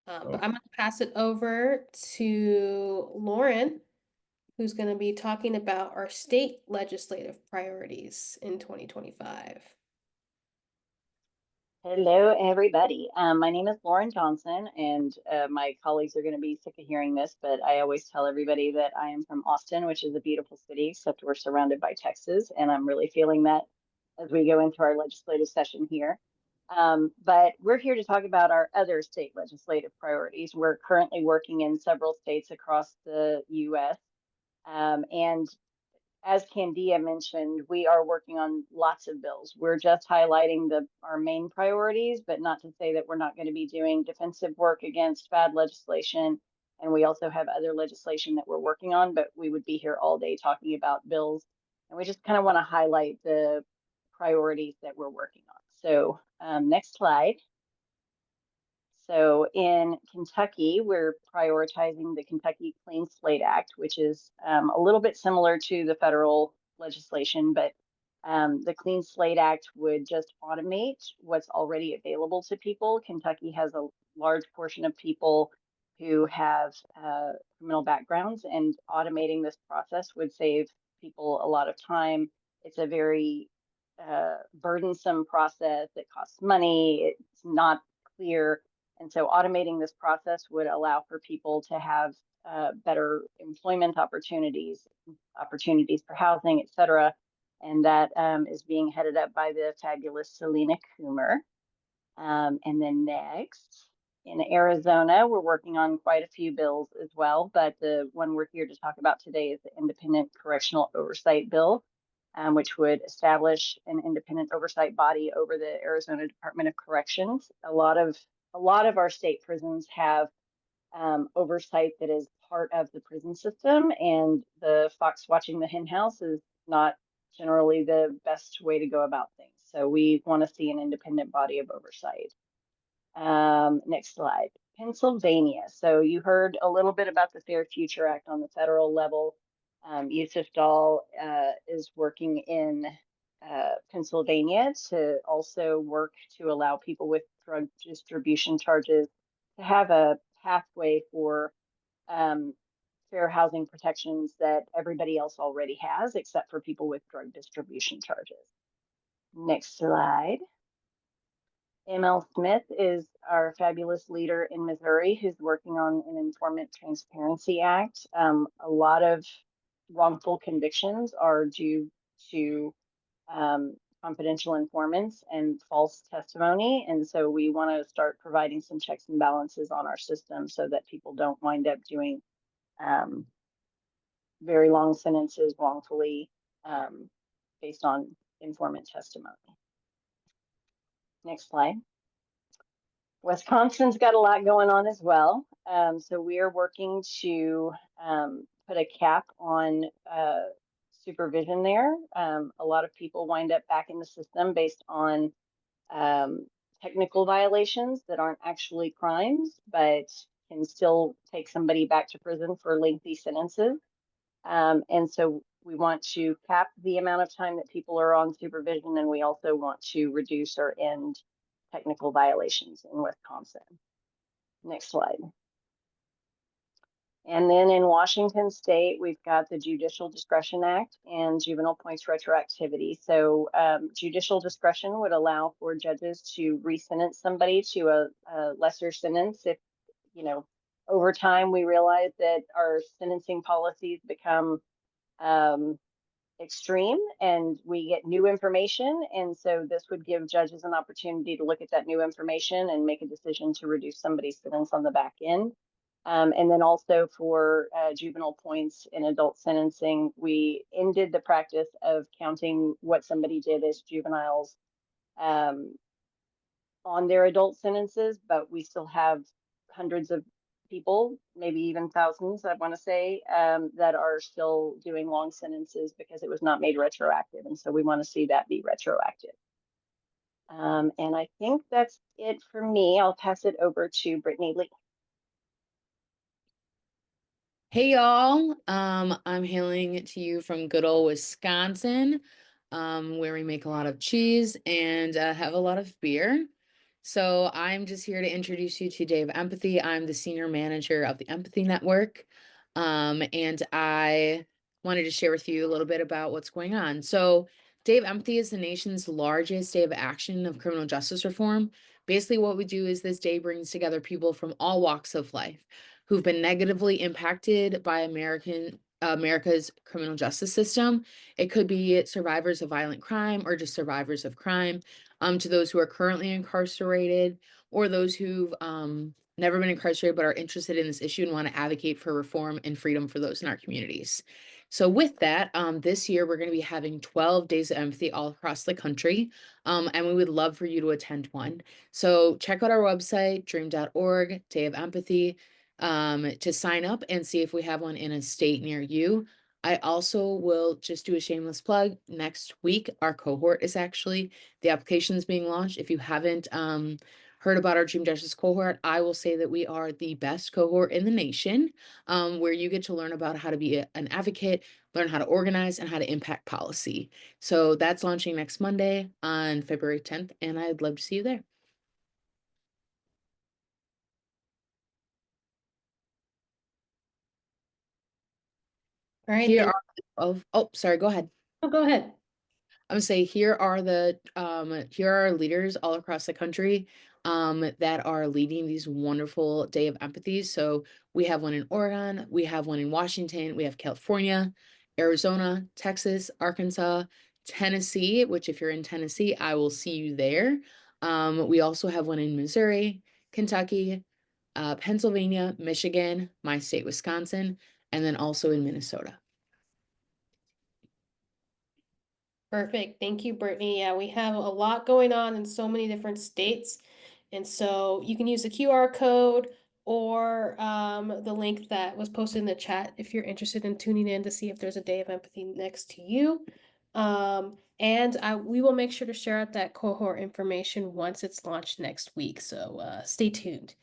But I'm going to pass it over to Lauren, who's going to be talking about our state legislative priorities in 2025. Hello, everybody. My name is Lauren Johnson, and my colleagues are going to be sick of hearing this, but I always tell everybody that I am from Austin, which is a beautiful city, except we're surrounded by Texas, and I'm really feeling that as we go into our legislative session here. But we're here to talk about our other state legislative priorities. We're currently working in several states across the U.S. And as Candia mentioned, we are working on lots of bills. We're just highlighting our main priorities, but not to say that we're not going to be doing defensive work against bad legislation. And we also have other legislation that we're working on, but we would be here all day talking about bills. And we just kind of want to highlight the priorities that we're working on. So next slide. So in Kentucky, we're prioritizing the Kentucky Clean Slate Act, which is a little bit similar to the federal legislation, but the Clean Slate Act would just automate what's already available to people. Kentucky has a large portion of people who have criminal backgrounds, and automating this process would save people a lot of time. It's a very burdensome process. It costs money. It's not clear, and so automating this process would allow for people to have better employment opportunities, opportunities for housing, et cetera. And that is being headed up by the fabulous Selena Coomer. And then next, in Arizona, we're working on quite a few bills as well, but the one we're here to talk about today is the Independent Correctional Oversight Bill, which would establish an independent oversight body over the Arizona Department of Corrections. A lot of our state prisons have oversight that is part of the prison system, and the fox watching the hen house is not generally the best way to go about things. So we want to see an independent body of oversight. Next slide. Pennsylvania. So you heard a little bit about the Fair Future Act on the federal level. Yusuf Dahl is working in Pennsylvania to also work to allow people with drug distribution charges to have a pathway for fair housing protections that everybody else already has, except for people with drug distribution charges. Next slide. ML Smith is our fabulous leader in Missouri who's working on an Informant Transparency Act. A lot of wrongful convictions are due to confidential informants and false testimony. And so we want to start providing some checks and balances on our system so that people don't wind up doing very long sentences wrongfully based on informant testimony. Next slide. Wisconsin's got a lot going on as well. So we are working to put a cap on supervision there. A lot of people wind up back in the system based on technical violations that aren't actually crimes, but can still take somebody back to prison for lengthy sentences. And so we want to cap the amount of time that people are on supervision, and we also want to reduce or end technical violations in Wisconsin. Next slide. And then in Washington State, we've got the Judicial Discretion Act and juvenile points retroactivity. So judicial discretion would allow for judges to re-sentence somebody to a lesser sentence if, over time we realize that our sentencing policies become extreme and we get new information. And so this would give judges an opportunity to look at that new information and make a decision to reduce somebody's sentence on the back end. And then also for juvenile points in adult sentencing, we ended the practice of counting what somebody did as juveniles on their adult sentences, but we still have hundreds of people, maybe even thousands, I want to say, that are still doing long sentences because it was not made retroactive. And so we want to see that be retroactive. And I think that's it for me. I'll pass it over to Brittany Lee. Hey y'all, I'm hailing to you from good old Wisconsin, where we make a lot of cheese and have a lot of beer. So I'm just here to introduce you to Day of Empathy. I'm the senior manager of the Empathy Network. And I wanted to share with you a little bit about what's going on. So Day of Empathy is the nation's largest day of action of criminal justice reform. Basically, what we do is this day brings together people from all walks of life who've been negatively impacted by America's criminal justice system. It could be survivors of violent crime or just survivors of crime, to those who are currently incarcerated or those who've never been incarcerated but are interested in this issue and want to advocate for reform and freedom for those in our communities. So with that, this year we're going to be having 12 days of empathy all across the country, and we would love for you to attend one. So check out our website, dream.org, Day of Empathy, to sign up and see if we have one in a state near you. I also will just do a shameless plug. Next week, our cohort is actually, the application is being launched. If you haven't heard about our Dream Justice cohort, I will say that we are the best cohort in the nation, where you get to learn about how to be an advocate, learn how to organize, and how to impact policy. So that's launching next Monday on February 10th, and I'd love to see you there. All right, Here thank- are sorry, go ahead. oh, go ahead. I would say here are leaders all across the country that are leading these wonderful Day of Empathy. So we have one in Oregon, we have one in Washington, we have California, Arizona, Texas, Arkansas, Tennessee, which if you're in Tennessee, I will see you there. We also have one in Missouri, Kentucky, Pennsylvania, Michigan, my state, Wisconsin, and then also in Minnesota. Perfect. Thank you, Brittany. Yeah, we have a lot going on in so many different states. And so you can use the QR code or the link that was posted in the chat if you're interested in tuning in to see if there's a Day of Empathy next to you. And we will make sure to share out that cohort information once it's launched next week. So stay tuned.